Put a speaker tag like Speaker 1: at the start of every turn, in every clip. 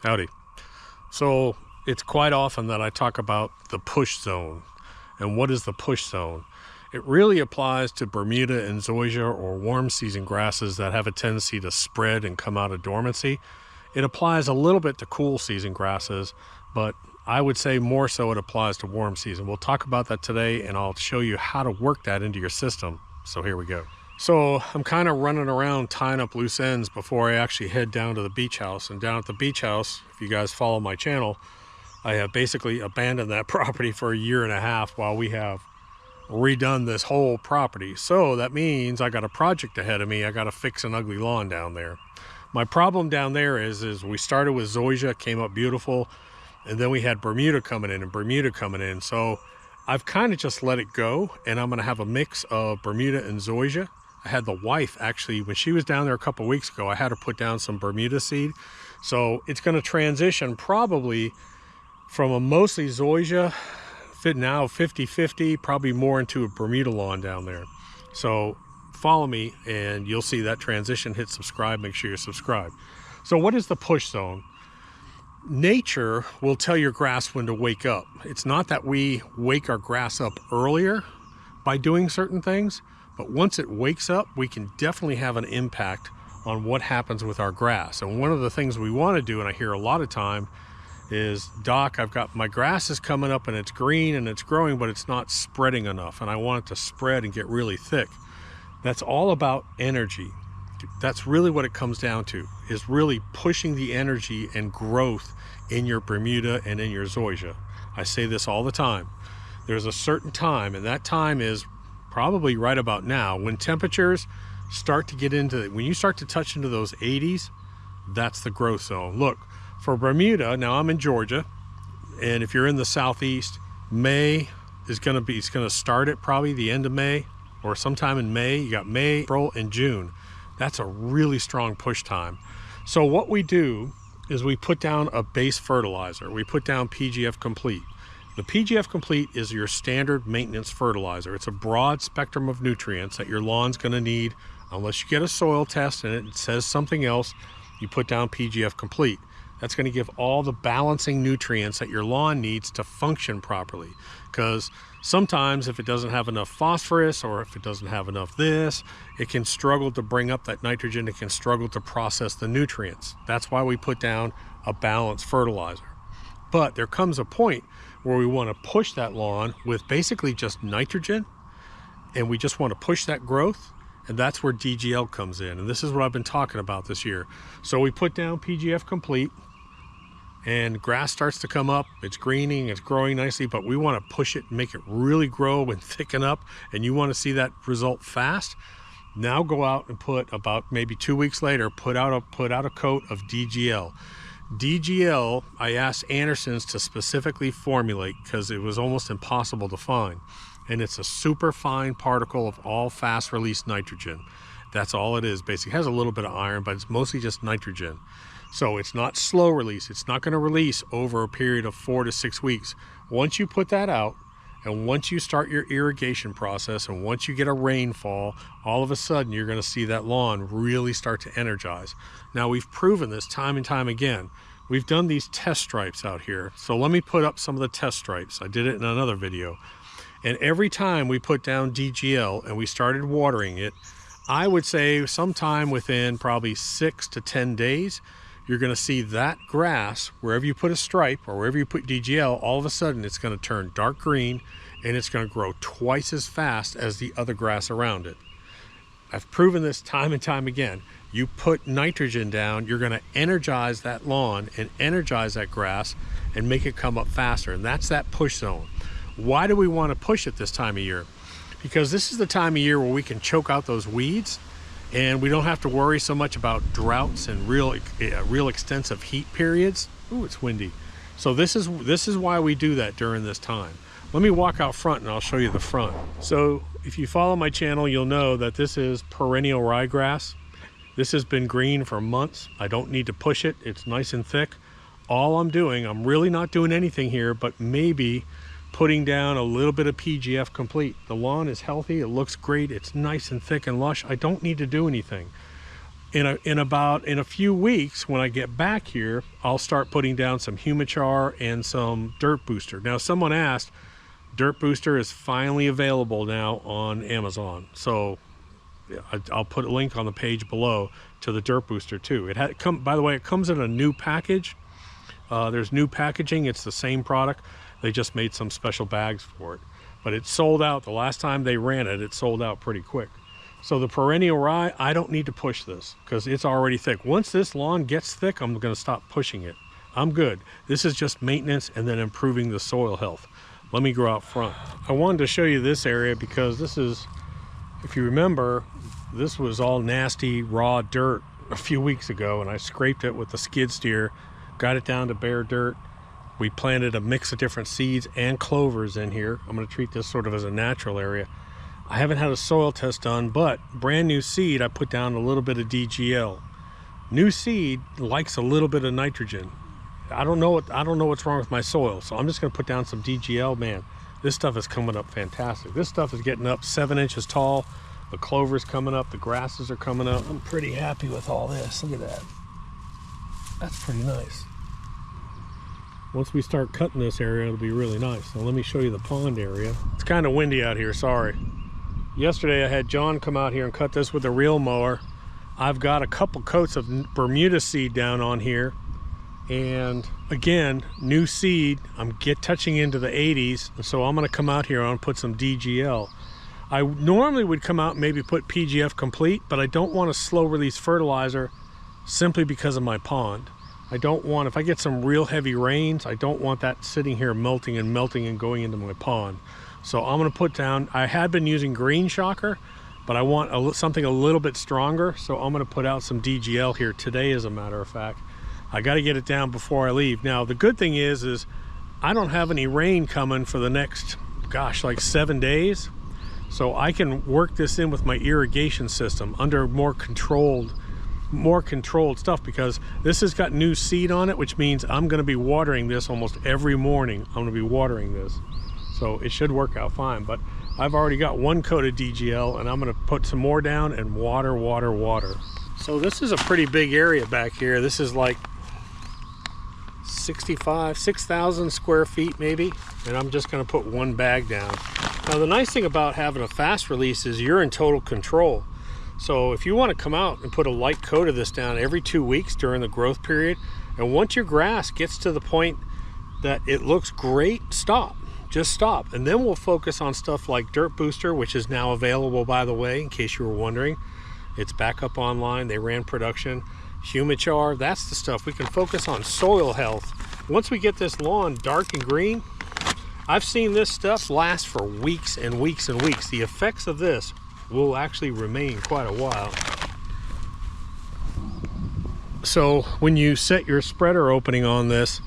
Speaker 1: Howdy. So it's quite often that I talk about the push zone. And what is the push zone? It really applies to Bermuda and zoysia, or warm season grasses that have a tendency to spread and come out of dormancy. It applies a little bit to cool season grasses, but I would say more so it applies to warm season. We'll talk about that today, and I'll show you how to work that into your system. So here we go. So I'm kind of running around tying up loose ends before I actually head down to the beach house. And down at the beach house, if you guys follow my channel, I have basically abandoned that property for a year and a half while we have redone this whole property. So that means I got a project ahead of me. I got to fix an ugly lawn down there. My problem down there is we started with zoysia, came up beautiful, and then we had Bermuda coming in and Bermuda coming in. So I've kind of just let it go, and I'm going to have a mix of Bermuda and zoysia. I had the wife actually, when she was down there a couple weeks ago, I had her put down some Bermuda seed. So it's going to transition probably from a mostly zoysia, now 50-50, probably more into a Bermuda lawn down there. So follow me and you'll see that transition. Hit subscribe, make sure you're subscribed. So what is the push zone? Nature will tell your grass when to wake up. It's not that we wake our grass up earlier by doing certain things, but once it wakes up, we can definitely have an impact on what happens with our grass. And one of the things we want to do, and I hear a lot of time, is, Doc, I've got my grass is coming up and it's green and it's growing, but it's not spreading enough, and I want it to spread and get really thick. That's all about energy. That's really what it comes down to, is really pushing the energy and growth in your Bermuda and in your zoysia. I say this all the time. There's a certain time, and that time is probably right about now, when temperatures start to get into, when you start to touch into those 80s, that's the growth zone. Look, for Bermuda, now I'm in Georgia, and if you're in the southeast, May is going to be, it's going to start at probably the end of May or sometime in May. You got May, April, and June. That's a really strong push time. So what we do is we put down a base fertilizer. We put down PGF Complete. The PGF Complete is your standard maintenance fertilizer. It's a broad spectrum of nutrients that your lawn's going to need. Unless you get a soil test and it says something else, you put down PGF Complete. That's going to give all the balancing nutrients that your lawn needs to function properly. Because sometimes if it doesn't have enough phosphorus, or if it doesn't have enough this, it can struggle to bring up that nitrogen. It can struggle to process the nutrients. That's why we put down a balanced fertilizer. But there comes a point where we want to push that lawn with basically just nitrogen, and we just want to push that growth, and that's where DGL comes in. And this is what I've been talking about this year. So we put down PGF Complete, and grass starts to come up. It's greening, it's growing nicely, but we want to push it and make it really grow and thicken up, and you want to see that result fast. Now go out and put, about maybe 2 weeks later, put out a coat of DGL. DGL, I asked Anderson's to specifically formulate because it was almost impossible to find. And it's a super fine particle of all fast release nitrogen. That's all it is. Basically, it has a little bit of iron, but it's mostly just nitrogen. So it's not slow release. It's not going to release over a period of 4 to 6 weeks. Once you put that out, and once you start your irrigation process, and once you get a rainfall, all of a sudden you're going to see that lawn really start to energize. Now, we've proven this time and time again. We've done these test stripes out here. So let me put up some of the test stripes. I did it in another video. And every time we put down DGL and we started watering it, I would say sometime within probably 6 to 10 days, you're going to see that grass, wherever you put a stripe or wherever you put DGL, all of a sudden it's going to turn dark green, and it's going to grow twice as fast as the other grass around it. I've proven this time and time again. You put nitrogen down, you're going to energize that lawn and energize that grass and make it come up faster. And that's that push zone. Why do we want to push it this time of year? Because this is the time of year where we can choke out those weeds, and we don't have to worry so much about droughts and real extensive heat periods. Ooh, it's windy. So this is why we do that during this time. Let me walk out front and I'll show you the front. So if you follow my channel, you'll know that this is perennial ryegrass. This has been green for months. I don't need to push it. It's nice and thick. All I'm doing, I'm really not doing anything here, but maybe putting down a little bit of PGF Complete. The lawn is healthy, it looks great, it's nice and thick and lush. I don't need to do anything. in a few weeks, when I get back here, I'll start putting down some humichar and some dirt booster. Now, someone asked, dirt booster is finally available now on Amazon. So I'll put a link on the page below to the dirt booster too. By the way, it comes in a new package. There's new packaging. It's the same product. They just made some special bags for it. But it sold out. The last time they ran it, it sold out pretty quick. So the perennial rye, I don't need to push this because it's already thick. Once this lawn gets thick, I'm going to stop pushing it. I'm good. This is just maintenance and then improving the soil health. Let me go out front. I wanted to show you this area because this is, if you remember, this was all nasty raw dirt a few weeks ago, and I scraped it with the skid steer, got it down to bare dirt. We planted a mix of different seeds and clovers in here. I'm going to treat this sort of as a natural area. I haven't had a soil test done, but brand new seed, I put down a little bit of DGL. New seed likes a little bit of nitrogen. I don't know what's wrong with my soil, so I'm just going to put down some DGL. Man, this stuff is coming up fantastic. This stuff is getting up 7 inches tall. The clover's coming up, the grasses are coming up. I'm pretty happy with all this. Look at that. That's pretty nice. Once we start cutting this area, it'll be really nice. Now let me show you the pond area. It's kind of windy out here, sorry. Yesterday I had John come out here and cut this with a reel mower. I've got a couple coats of Bermuda seed down on here. And again, new seed, I'm touching into the 80s. So I'm gonna come out here and put some DGL. I normally would come out and maybe put PGF complete, but I don't want to slow release fertilizer simply because of my pond. I don't want, if I get some real heavy rains, I don't want that sitting here melting and going into my pond. So I'm going to put down, I had been using green shocker, but I want something a little bit stronger. So I'm going to put out some DGL here today, as a matter of fact. I got to get it down before I leave. Now, the good thing is I don't have any rain coming for the next, gosh, like 7 days. So I can work this in with my irrigation system under more controlled stuff, because this has got new seed on it, which means I'm going to be watering this almost every morning. I'm going to be watering this. So it should work out fine, but I've already got one coat of DGL and I'm going to put some more down and water. So this is a pretty big area back here. This is like 6,000 square feet maybe, and I'm just going to put one bag down. Now the nice thing about having a fast release is you're in total control. So if you want to come out and put a light coat of this down every 2 weeks during the growth period, and once your grass gets to the point that it looks great, stop. Just stop. And then we'll focus on stuff like Dirt Booster, which is now available, by the way, in case you were wondering. It's back up online. They ran production. Humichar, that's the stuff. We can focus on soil health. Once we get this lawn dark and green, I've seen this stuff last for weeks and weeks and weeks. The effects of this will actually remain quite a while. So when you set your spreader opening on this,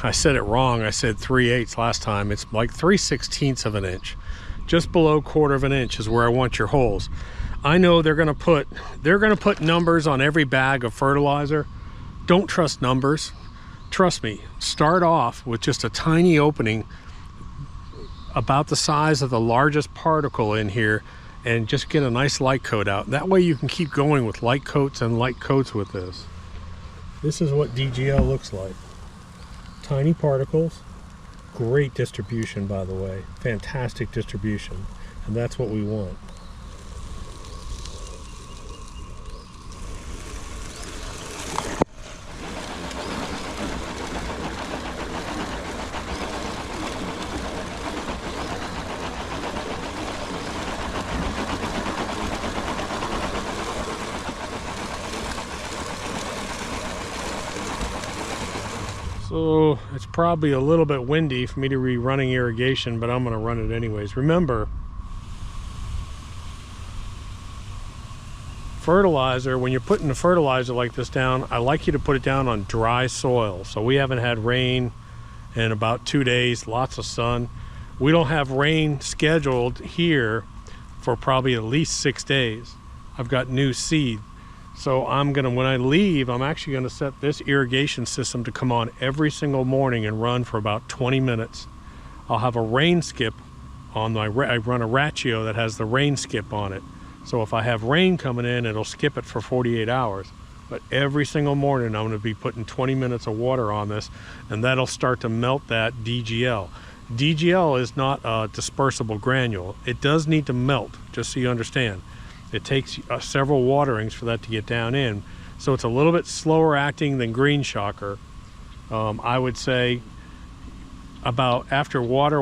Speaker 1: I said it wrong. I said 3/8 last time. It's like 3/16 of an inch. Just below 1/4 of an inch is where I want your holes. I know they're gonna put numbers on every bag of fertilizer. Don't trust numbers. Trust me, start off with just a tiny opening about the size of the largest particle in here, and just get a nice light coat out. That way you can keep going with light coats and light coats with this. This is what DGL looks like. Tiny particles, great distribution, by the way, fantastic distribution, and that's what we want. So it's probably a little bit windy for me to be running irrigation, but I'm going to run it anyways. Remember, fertilizer, when you're putting the fertilizer like this down, I like you to put it down on dry soil. So we haven't had rain in about 2 days, lots of sun. We don't have rain scheduled here for probably at least 6 days. I've got new seed. So when I leave, I'm actually gonna set this irrigation system to come on every single morning and run for about 20 minutes. I'll have a rain skip on I run a ratio that has the rain skip on it. So if I have rain coming in, it'll skip it for 48 hours. But every single morning, I'm going to be putting 20 minutes of water on this, and that'll start to melt that DGL. DGL is not a dispersible granule. It does need to melt, just so you understand. It takes several waterings for that to get down in. So it's a little bit slower acting than green shocker. I would say about after water,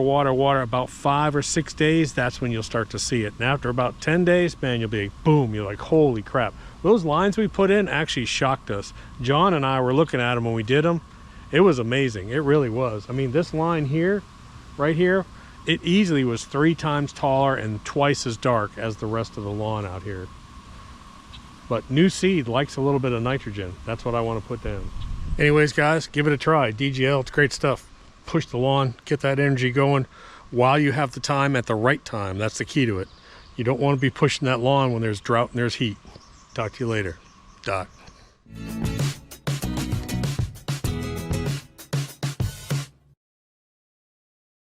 Speaker 1: about 5 or 6 days, that's when you'll start to see it. And after about 10 days, man, you'll be like, boom, you're like, holy crap. Those lines we put in actually shocked us. John and I were looking at them when we did them. It was amazing. It really was. I mean, this line here, right here, it easily was 3 times taller and twice as dark as the rest of the lawn out here. But new seed likes a little bit of nitrogen. That's what I want to put down. Anyways, guys, give it a try. DGL, it's great stuff. Push the lawn, get that energy going while you have the time at the right time. That's the key to it. You don't want to be pushing that lawn when there's drought and there's heat. Talk to you later. Doc.